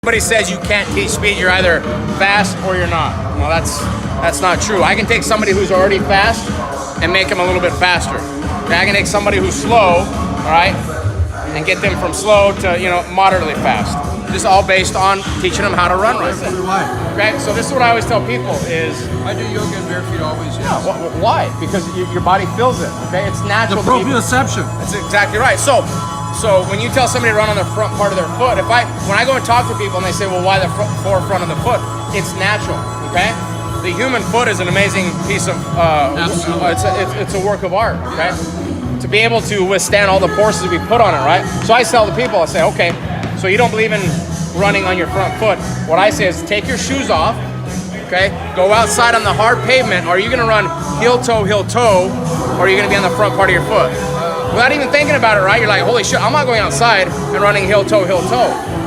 Somebody says you can't teach speed, you're either fast or you're not. Well, that's not true. I can take somebody who's already fast and make them a little bit faster. Okay, I can take somebody who's slow, all right, and get them from slow to, you know, moderately fast. Just all based on teaching them how to run right. Why? Okay, so this is what I always tell people is... I do yoga in bare feet always, yes. Yeah, why? Because your body feels it, okay? It's natural. The proprioception. That's exactly right. So when you tell somebody to run on the front part of their foot, when I go and talk to people and they say, well, why the forefront of the foot? It's natural, okay? The human foot is an amazing piece of, it's a work of art, okay? To be able to withstand all the forces we put on it, right? So I tell the people, I say, okay, so you don't believe in running on your front foot. What I say is take your shoes off, okay? Go outside on the hard pavement. Are you gonna run heel toe, or are you gonna be on the front part of your foot? Without even thinking about it, right? You're like, holy shit, I'm not going outside and running heel toe,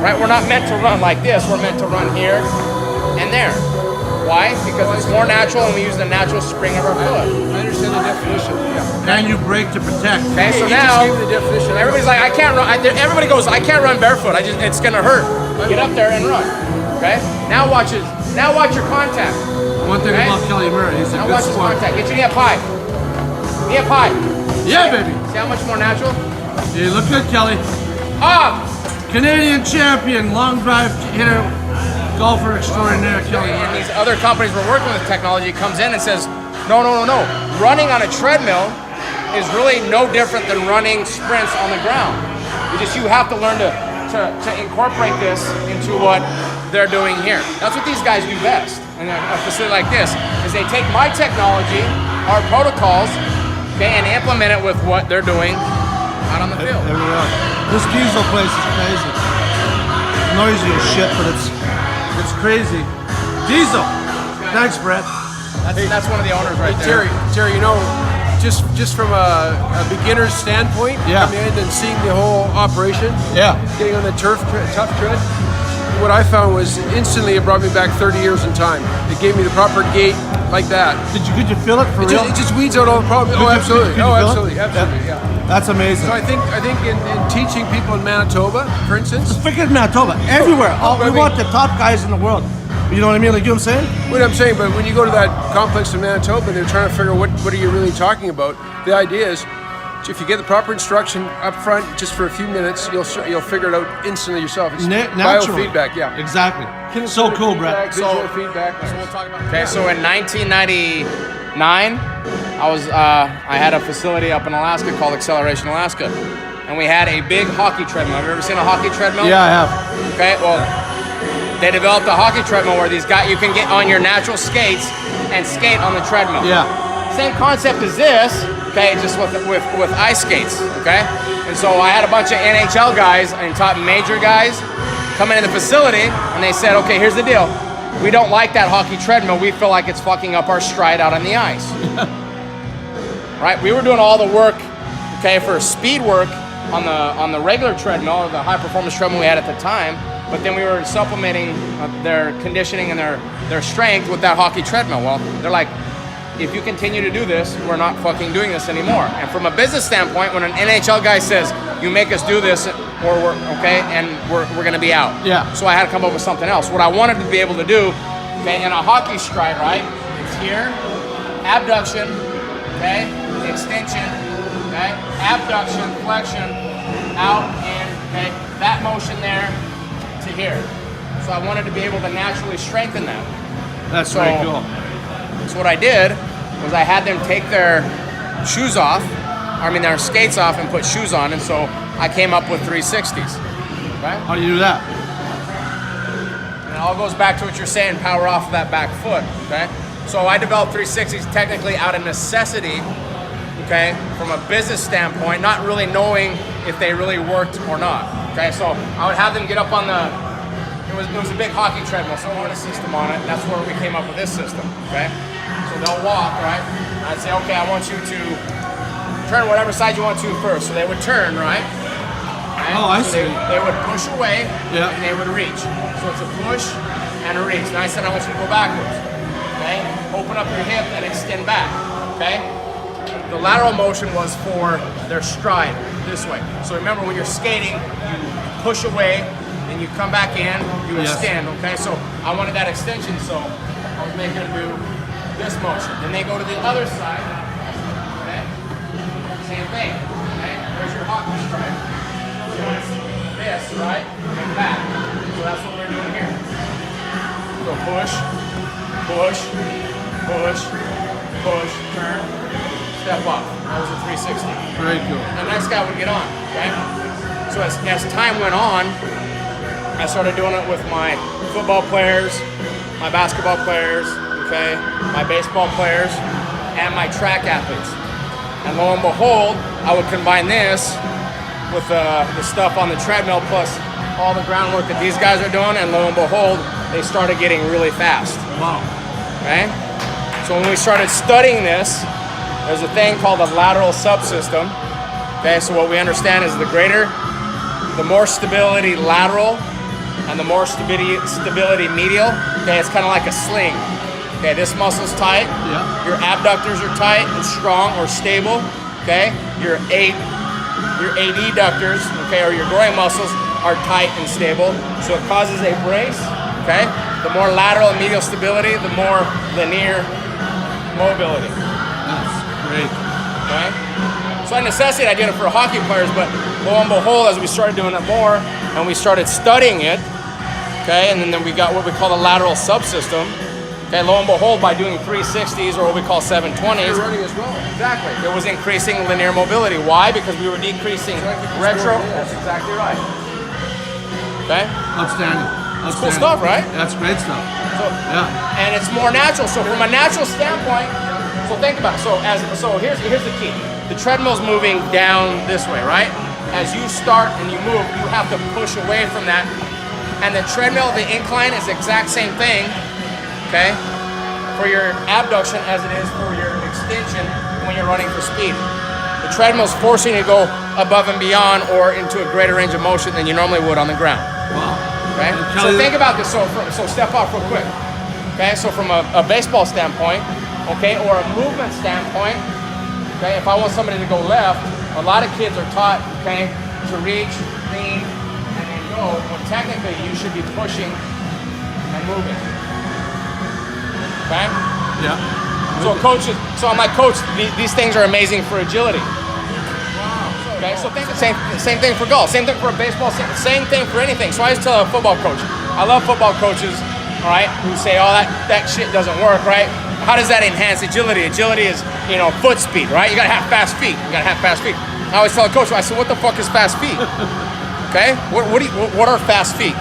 right? We're not meant to run like this. We're meant to run here and there. Why? Because it's more natural and we use the natural spring of our foot. I understand the definition. Yeah. And you brake to protect. Okay, so now everybody's like, I can't run. Everybody goes, I can't run barefoot. It's gonna hurt. Get up there and run. Okay. Now watch your contact. One thing about Kelly Murray, he's a now good watch his sport. contact. Get your knee up high. Knee up high. Yeah, baby. See how much more natural? You look good, Kelly. Up. Canadian champion, long drive hitter, golfer extraordinaire, Kelly. And these other companies we're working with, technology comes in and says, no. Running on a treadmill is really no different than running sprints on the ground. You have to learn to incorporate this into what they're doing here. That's what these guys do best. And a facility like this is they take my technology, our protocols, okay, and implement it with what they're doing out on the field. There we go. This diesel place is crazy. Noisy as shit, but it's crazy. Diesel. Thanks, Brett. That's one of the owners right there. Terry, you know, just from a beginner's standpoint, coming in and seeing the whole operation, getting on the Tuff tread, what I found was instantly it brought me back 30 years in time. It gave me the proper gait like that. Could you feel it for real? It just weeds out all the problems. Absolutely. Absolutely. Yeah. That's amazing. So I think in teaching people in Manitoba, for instance. Freaking Manitoba, everywhere. We want the top guys in the world. You know what I mean? Like, you know what I'm saying? What I'm saying, but when you go to that complex in Manitoba, they're trying to figure out what are you really talking about. The idea is, if you get the proper instruction up front, just for a few minutes, you'll figure it out instantly yourself. It's biofeedback, yeah. Exactly. So cool, Brett. Visual feedback. So we'll talk about. Okay, so in 1999, I had a facility up in Alaska called Acceleration Alaska, and we had a big hockey treadmill. Have you ever seen a hockey treadmill? Yeah, I have. Okay, well, they developed a hockey treadmill where you can get on your natural skates and skate on the treadmill. Yeah. Same concept as this, okay, just with ice skates, okay? And so I had a bunch of NHL guys and top major guys come into the facility, and they said, okay, here's the deal. We don't like that hockey treadmill. We feel like it's fucking up our stride out on the ice. Right? We were doing all the work, okay, for speed work on the regular treadmill, or the high performance treadmill we had at the time, but then we were supplementing their conditioning and their strength with that hockey treadmill. Well, they're like, if you continue to do this, we're not fucking doing this anymore. And from a business standpoint, when an NHL guy says, you make us do this, or we're gonna be out. Yeah. So I had to come up with something else. What I wanted to be able to do, okay, in a hockey stride, right? It's here, abduction, okay, extension, okay, abduction, flexion, out, in, okay, that motion there to here. So I wanted to be able to naturally strengthen that. That's very cool. So what I did was I had them take their shoes off, their skates off, and put shoes on, and so I came up with 360s. Right? How do you do that? And it all goes back to what you're saying, power off of that back foot. Okay? So I developed 360s technically out of necessity, okay, from a business standpoint, not really knowing if they really worked or not. Okay, so I would have them get up on it was a big hockey treadmill, so we had a system on it, and that's where we came up with this system, okay? So they'll walk, right? And I'd say, okay, I want you to turn whatever side you want to first. So they would turn, right? Oh, I see. They would push away, yeah, and they would reach. So it's a push and a reach. And I said, I want you to go backwards, okay? Open up your hip and extend back, okay? The lateral motion was for their stride this way. So remember, when you're skating, you push away, then you come back in, you Yes. extend, okay? So I wanted that extension, so I was making them do this motion. Then they go to the other side, okay? Same thing, okay? There's your hockey stripe. So it's this, right? And back. So that's what we're doing here. So push, push, push, push, turn, step up. That was a 360. Very cool. The next guy would get on, okay? So as time went on, I started doing it with my football players, my basketball players, okay, my baseball players, and my track athletes. And lo and behold, I would combine this with the stuff on the treadmill plus all the groundwork that these guys are doing, and lo and behold, they started getting really fast. Wow. Okay? So when we started studying this, there's a thing called a lateral subsystem. Okay, so what we understand is the more stability lateral and the more stability medial. Okay, it's kind of like a sling. Okay, this muscle's tight. Yeah. Your abductors are tight and strong or stable. Okay, your adductors, okay, or your groin muscles are tight and stable. So it causes a brace. Okay, the more lateral and medial stability, the more linear mobility. That's great. Okay? So I necessity I did it for hockey players, but lo and behold, as we started doing it more and we started studying it, okay, and then we got what we call the lateral subsystem. Okay, lo and behold, by doing 360s or what we call 720s, You're running as well. exactly, it was increasing linear mobility. Why? Because we were decreasing retro. That's exactly right. Okay? Outstanding. It's cool stuff, right? That's great stuff. So, Yeah. and it's more natural. So from a natural standpoint, so think about it. So here's the key. The treadmill's moving down this way, right? As you start and you move, you have to push away from that. And the treadmill, the incline is the exact same thing, okay? For your abduction as it is for your extension when you're running for speed. The treadmill's forcing you to go above and beyond or into a greater range of motion than you normally would on the ground. Wow. Okay? So think about this. So step off real quick. Okay, so from a baseball standpoint, okay, or a movement standpoint, okay, if I want somebody to go left, a lot of kids are taught, okay, to reach, lean, and then go, when technically you should be pushing and moving. Okay? Yeah. So I'm like, coach, these things are amazing for agility. Okay, so think the same thing for golf, same thing for baseball, same thing for anything. So I just tell a football coach, I love football coaches, all right, who say, oh, that shit doesn't work, right? How does that enhance agility? Agility is, foot speed, right? You gotta have fast feet. I always tell a coach, I said, what the fuck is fast feet? Okay, what are fast feet?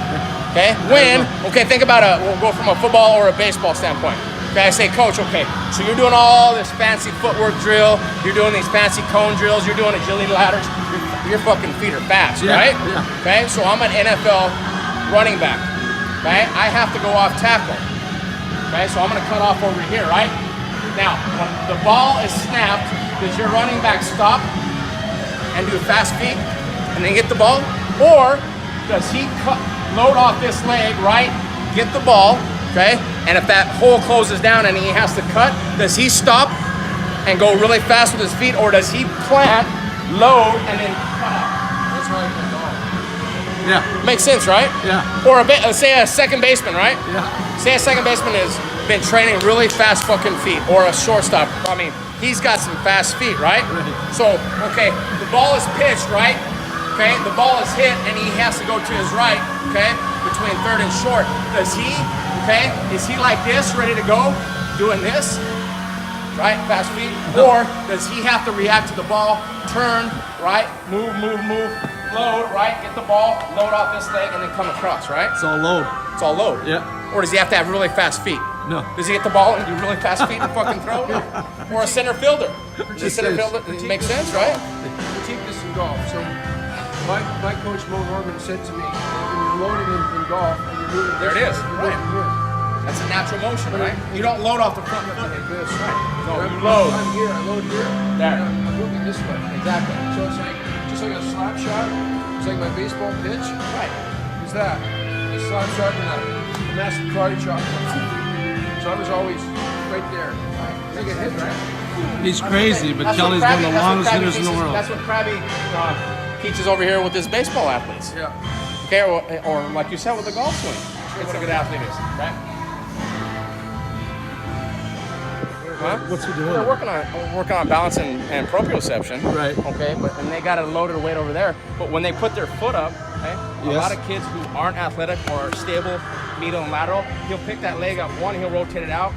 Okay, think about we'll go from a football or a baseball standpoint. Okay, I say, coach, okay, so you're doing all this fancy footwork drill, you're doing these fancy cone drills, you're doing agility ladders, your fucking feet are fast, right? Yeah. Okay, so I'm an NFL running back, okay? I have to go off tackle, okay? So I'm gonna cut off over here, right? Now, when the ball is snapped, does your running back stop and do fast feet and then get the ball? Or does he load off this leg, right? Get the ball, okay? And if that hole closes down and he has to cut, does he stop and go really fast with his feet, or does he plant, load, and then cut out? That's how I play golf. Yeah. Makes sense, right? Yeah. Or say a second baseman, right? Yeah. Say a second baseman has been training really fast fucking feet, or a shortstop. I mean, he's got some fast feet, right? Right. So, okay, the ball is pitched, right? Okay, the ball is hit, and he has to go to his right, okay, between third and short. Does he, okay, is he like this, ready to go, doing this, right, fast feet? Or does he have to react to the ball, turn, right, move, load, right, get the ball, load off this leg, and then come across, right? It's all load. It's all load. Yeah. Or does he have to have really fast feet? No. Does he get the ball and do really fast feet and fucking throw? Or a center fielder? Does a center fielder make sense, right? Critique this in golf. So my coach Mo Norman said to me, when you're loading in golf and you're moving There it is, you're right. moving here. That's a natural motion, right? You don't load off the front foot like this, right? No, I'm, you load. I'm here, I load here, There. and I'm moving this way. Exactly. So it's like, just like a slap shot, it's like my baseball pitch. Right. Is that a slap shot and a massive karate chop. So I was always right there. It's like a hit, right? He's crazy, but That's what Kelly's one of the Krabby- longest that's what hitters in the Krabby world. That's what Krabby teaches over here with his baseball athletes. Yeah. Okay, or like you said with the golf swing. Show you what a good athlete is. Okay. Huh? What's he doing? They're working on balance and proprioception. Right. Okay, and they got a loaded weight over there. But when they put their foot up, okay, a lot of kids who aren't athletic or are stable, medial and lateral, he'll pick that leg up. One, he'll rotate it out,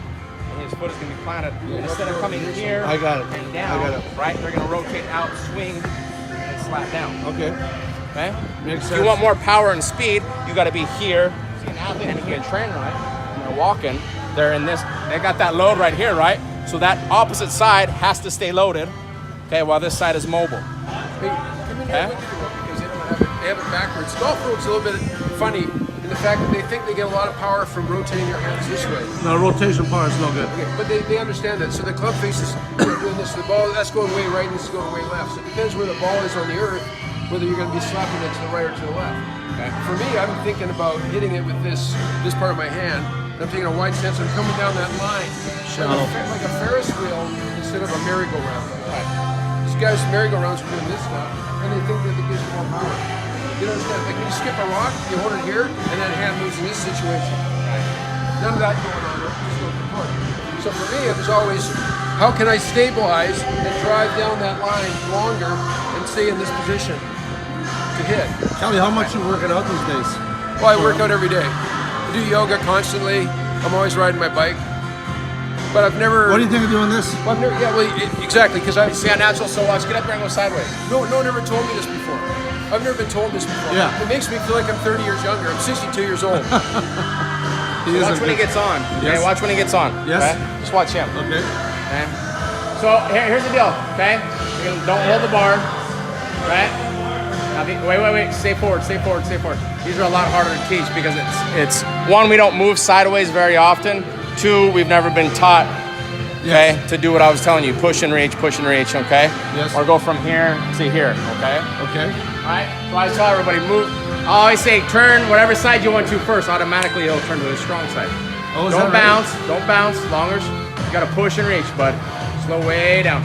and his foot is going to be planted. And instead of coming here I got it. and down, I got it. right, they're going to rotate out, swing, and slap down. Okay. Okay? Makes If sense. you want more power and speed, you got to be here. See an athlete and you can train right, and they're walking. They're in this. They got that load right here, right? So that opposite side has to stay loaded, okay, while this side is mobile. Hey, come in here and look at it because they have it backwards. Golf rope's a little bit funny in the fact that they think they get a lot of power from rotating your hands this way. No, rotation power is no good. Okay, but they understand that. So the club face is doing this. The ball, that's going way right and this is going way left. So it depends where the ball is on the earth, whether you're going to be slapping it to the right or to the left. Okay. For me, I'm thinking about hitting it with this part of my hand. I'm taking a wide stance. I'm coming down that line. Shallow. Like a Ferris wheel instead of a merry-go-round. Right. These guys merry-go-rounds are doing this stuff, and they think that it gives more power. You don't understand? Like when you skip a rock, you hold it here, and that hand moves in this situation. None of that going on. Just go for foot. So for me, it was always, how can I stabilize and drive down that line longer and stay in this position to hit? Kelly, how much you working out these days? Well, I work out every day. I do yoga constantly. I'm always riding my bike. But I've never. What do you think of doing this? Well, I've never, yeah, well, exactly, because I. See how natural so watch. Get up there and go sideways. No one ever told me this before. I've never been told this before. Yeah. It makes me feel like I'm 30 years younger. I'm 62 years old. Watch when he gets on. Yes. Okay, watch when he gets on. Yes. Okay? Just watch him. Okay. Okay. So here's the deal. Okay. Don't hold the bar. Right. Now, wait. Stay forward. Stay forward. Stay forward. These are a lot harder to teach because it's one, we don't move sideways very often. Two, we've never been taught. Okay, Yes. to do what I was telling you, push and reach, okay? Yes. Or go from here to here, okay? Okay. All right, so I tell everybody, move. I always say turn whatever side you want to first, automatically it'll turn to the strong side. Oh, is Don't that right? don't bounce, longer. You gotta push and reach, bud. Slow way down.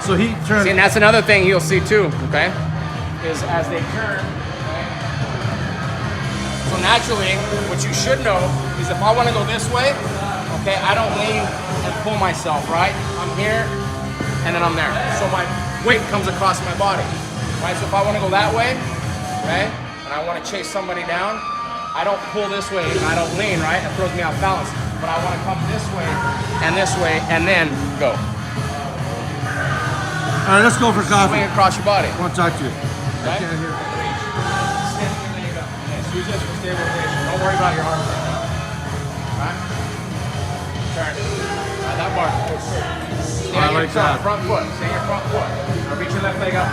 So he turned. See, and that's another thing you'll see too, okay? Is as they turn, okay? So naturally, what you should know is if I want to go this way, okay, I don't lean and pull myself, right? I'm here, and then I'm there. So my weight comes across my body, right? So if I want to go that way, okay, and I want to chase somebody down, I don't pull this way and I don't lean, right? It throws me off balance. But I want to come this way, and then go. All right, let's go for coffee. Swing across your body. I want to talk to you. Okay? I can't hear. Stand your leg up. Yes, use this for stabilization. Don't worry about your arms. Right? Turn. Right, that bar. Stay I on like your that. front foot. Stay on your front foot. Now reach your left leg up.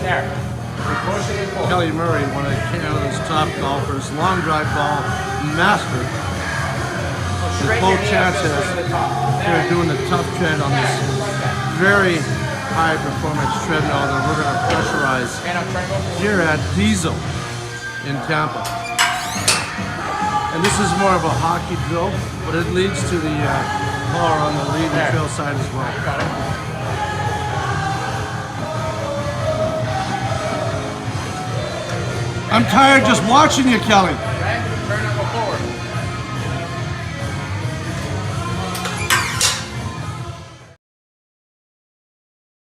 There. Push it and pull. Kelly Murray, one of Canada's top golfers, long drive ball master. So straighten Beau your knee up Chavez this way to the top. They're doing the tough tread on this very high performance treadmill that we're going to pressurize And I'm trying to go here at Diesel in Tampa. And this is more of a hockey drill, but it leads to the bar on the lead and trail side as well. Got it. I'm tired just watching you, Kelly.